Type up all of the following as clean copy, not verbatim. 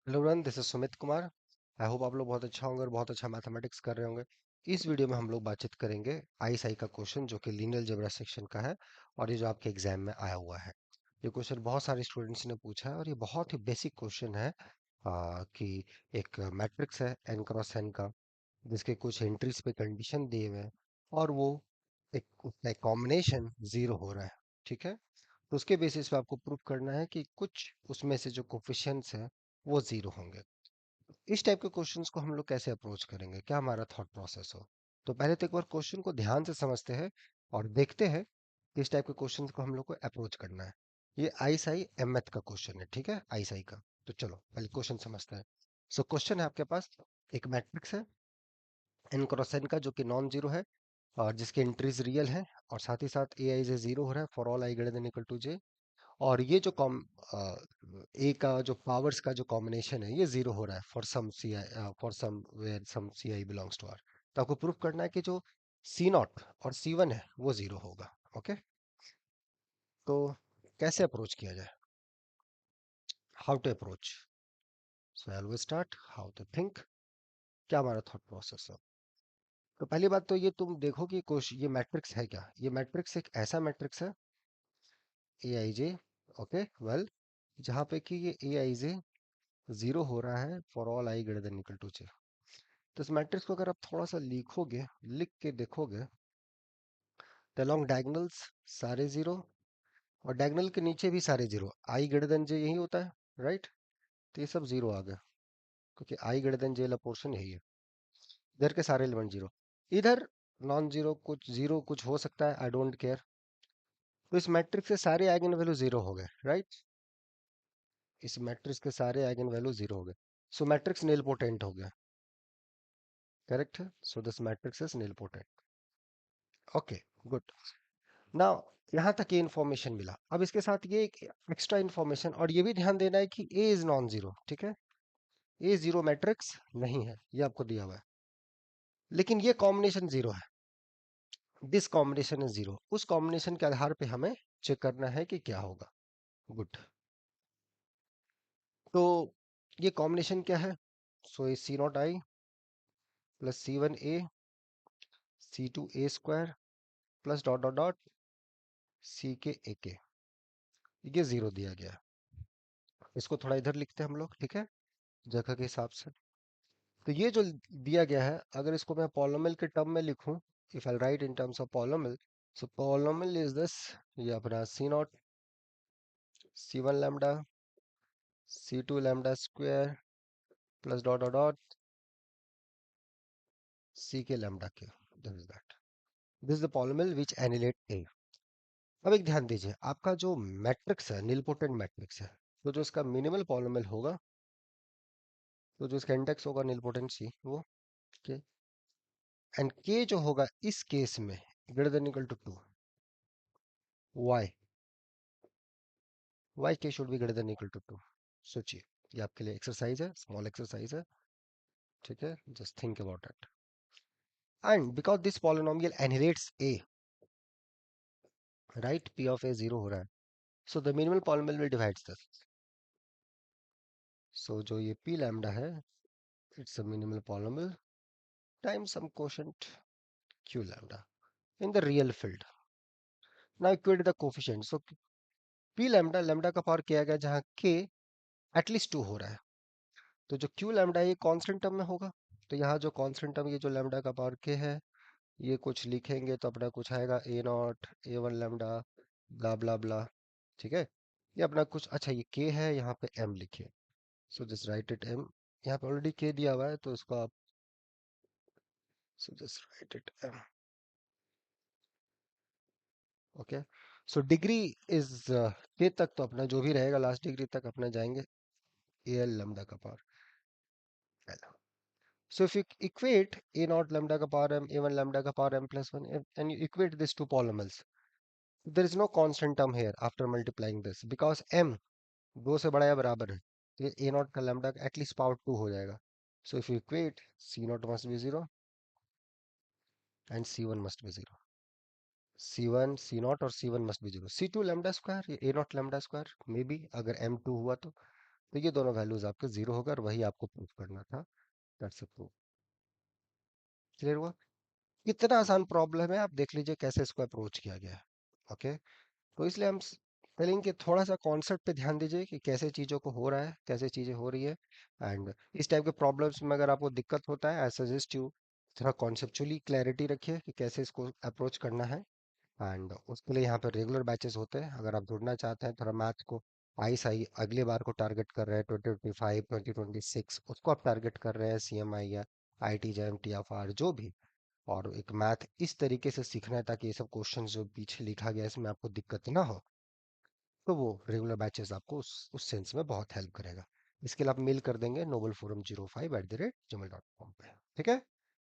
Hello run, this is Sumit Kumar. I hope आप लोग बहुत अच्छा होंगे और बहुत अच्छा मैथमेटिक्स कर रहे होंगे। इस वीडियो में हम लोग बातचीत करेंगे आईएसआई का क्वेश्चन जो कि लीनियर अलजेब्रा सेक्शन का है और ये जो आपके एग्जाम में आया हुआ है। ये क्वेश्चन बहुत सारे स्टूडेंट्स ने पूछा है और ये बहुत ही बेसिक क्वेश्चन है। कि एक मैट्रिक्स है एन क्रॉस एन का, जिसके कुछ एंट्रीज पे कंडीशन दिए हुए हैं और वो एक उसका एक कॉम्बिनेशन जीरो हो रहा है। ठीक है, तो उसके बेसिस पे आपको प्रूव करना है कि कुछ उसमें से जो कोफिशिएंट्स हैं वो जीरो होंगे। इस टाइप के क्वेश्चंस को हम लोग कैसे अप्रोच करेंगे, क्या हमारा थॉट प्रोसेस हो। तो पहले तो एक बार क्वेश्चन को ध्यान से समझते हैं और देखते हैं कि इस टाइप के क्वेश्चंस को हम लोग को अप्रोच करना है। ये आईएसआई एमएथ का क्वेश्चन है, ठीक है, आईएसआई का। तो चलो पहले क्वेश्चन समझते हैं। सो क्वेश्चन है आपके पास, एक मैट्रिक्स है एन क्रॉस एन का जो कि नॉन जीरो है और जिसके एंट्रीज रियल है और साथ ही साथ ए आई जे जीरो हो रहा है for all I greater than equal to J. और ये जो ए का जो पावर्स का जो कॉम्बिनेशन है ये जीरो हो रहा है for some C I, for some where some C I belongs to R. तो आपको प्रूफ करना है कि जो सी नॉट और सी वन है वो जीरो होगा। ओके, तो कैसे अप्रोच किया जाए, how to approach. So I will start how to think, क्या हमारा थॉट प्रोसेस है। तो पहली बात तो ये तुम देखो कि कुछ ये मैट्रिक्स है क्या। ये मैट्रिक्स एक ऐसा मैट्रिक्स है ए आई जे, ओके वेल, जहाँ पे कि ये ए आई जे जीरो हो रहा है for all I greater than equal to J. तो इस मैट्रिक्स को अगर आप थोड़ा सा लिखोगे, लिख के देखोगे, तो अलॉन्ग डायगोनल्स सारे जीरो और डायगोनल के नीचे भी सारे जीरो, आई ग्रेटर देन जे यही होता है, राइट। तो ये सब जीरो आ गया क्योंकि आई ग्रेटर देन जे वाला पोर्शन यही है। इधर के सारे एलिमेंट जीरो, इधर नॉन जीरो, कुछ जीरो कुछ हो सकता है, आई डोंट केयर। तो इस मैट्रिक्स के सारे आइगन वैल्यू जीरो हो गए, राइट। इस मैट्रिक्स के सारे आइगन वैल्यू जीरो हो गए। सो मैट्रिक्स नील पोटेंट हो गया, करेक्ट है। So this matrix is nilpotent. Okay, good. Now यहाँ तक ये इन्फॉर्मेशन मिला। अब इसके साथ ये एक एक्स्ट्रा इन्फॉर्मेशन, और ये भी ध्यान देना है कि ए इज नॉन जीरो, ठीक है। ए जीरो मैट्रिक्स नहीं है, ये आपको दिया हुआ है, लेकिन ये कॉम्बिनेशन जीरो है। दिस कॉम्बिनेशन इज जीरो, उस कॉम्बिनेशन के आधार पे हमें चेक करना है कि क्या होगा। गुड। तो ये कॉम्बिनेशन क्या है। So A C naught I plus C one A C two A square plus dot dot dot C K A के, ये जीरो दिया गया है। इसको थोड़ा इधर लिखते हैं हम लोग, ठीक है, जगह के हिसाब से। तो ये जो दिया गया है, अगर इसको मैं पॉलिनोमियल के टर्म में लिखूं, if I write in terms of polynomial, so polynomial is this, ये अपना C naught C one lambda C two lambda square plus dot dot dot C K lambda K, this is that, this is the polynomial which annihilate A. अब एक ध्यान दीजिए, आपका जो matrix है nilpotent matrix है, तो जो इसका मिनिमल पॉलिनोमियल होगा, तो जो इसका इंडेक्स होगा निलपोटेंट सी, वो के, एंड के जो होगा इस केस में greater than equal to two, Y Y K should be greater than equal to two. सोचिए, ये आपके लिए एक्सरसाइज है, स्मॉल एक्सरसाइज है, ठीक है, just think about it. And because this polynomial inherits A, right, P of A zero हो रहा है, so the minimal polynomial will divides this. So जो ये पी लैम्डा है, it's a minimal polynomial times some quotient Q lambda in the real field. Now equate the coefficient. So P lambda, lambda का power किया गया जहाँ के at least to हो रहा है, तो जो क्यू लैम्डा ये कांस्टेंट टर्म में होगा। तो यहाँ जो कांस्टेंट टर्म, ये जो लैम्डा का पावर के है, ये कुछ लिखेंगे तो अपना कुछ आएगा ए नॉट ए वन लैम्डा ब्ला ब्ला ब्ला, ठीक है। ये अपना कुछ, अच्छा ये के है, यहाँ पे एम लिखिए। So just write it M, यहाँ पे ऑलरेडी के दिया हुआ है तो इसको आप, so just write it M. Okay, so degree is K तक, तो अपना जो भी रहेगा लास्ट डिग्री तक अपना जाएंगे ए एल लैम्डा का power L. So if you equate a naught lambda ka power m, a1 lambda ka power m plus 1, and you equate this to polynomials, there is no constant term here after multiplying this because m 2 से बड़ा या बराबर है, तो ये a naught का lambda का at least power 2 हो जाएगा. So if you equate, c naught must be 0 and c1 must be 0. c1 c naught और c1 must be 0. c2 lambda square, ये a naught lambda square, may be अगर m 2 हुआ तो तो ये दोनों वैल्यूज आपके जीरो होगा और वही आपको प्रूफ करना था। That's proof. क्लियर हुआ? कितना आसान प्रॉब्लम है, आप देख लीजिए कैसे इसको अप्रोच किया गया है। ओके। तो इसलिए हम स्पेलिंग के थोड़ा सा कॉन्सेप्ट पे ध्यान दीजिए कि कैसे चीज़ों को हो रहा है, कैसे चीज़ें हो रही है। एंड इस टाइप के प्रॉब्लम्स में अगर आपको दिक्कत होता है, आई सजेस्ट यू थोड़ा कॉन्सेप्चुअली क्लैरिटी रखिए कि कैसे इसको अप्रोच करना है। एंड उसके लिए यहाँ पर रेगुलर बैचेस होते हैं, अगर आप जुड़ना चाहते हैं थोड़ा मैथ को। आई साई अगले बार को टारगेट कर रहे हैं, 2025 2026 उसको आप टारगेट कर रहे हैं, CMI या IT जैम TFR जो भी। और एक मैथ इस तरीके से सीखना है ताकि ये सब क्वेश्चन जो पीछे लिखा गया है इसमें आपको दिक्कत ना हो। तो वो रेगुलर बैचेस आपको उस सेंस में बहुत हेल्प करेगा। इसके लिए आप मेल कर देंगे novelforum05@gmail.com पे। ठीक है,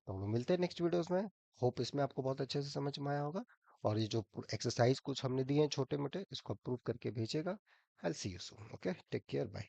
तो हम लोग मिलते हैं नेक्स्ट वीडियोस में। होप इसमें आपको बहुत अच्छे से समझ में आया होगा। और ये जो एक्सरसाइज कुछ हमने दिए हैं छोटे मोटे, इसको अप्रूव करके भेजिएगा। I see you soon. Okay, take care, bye.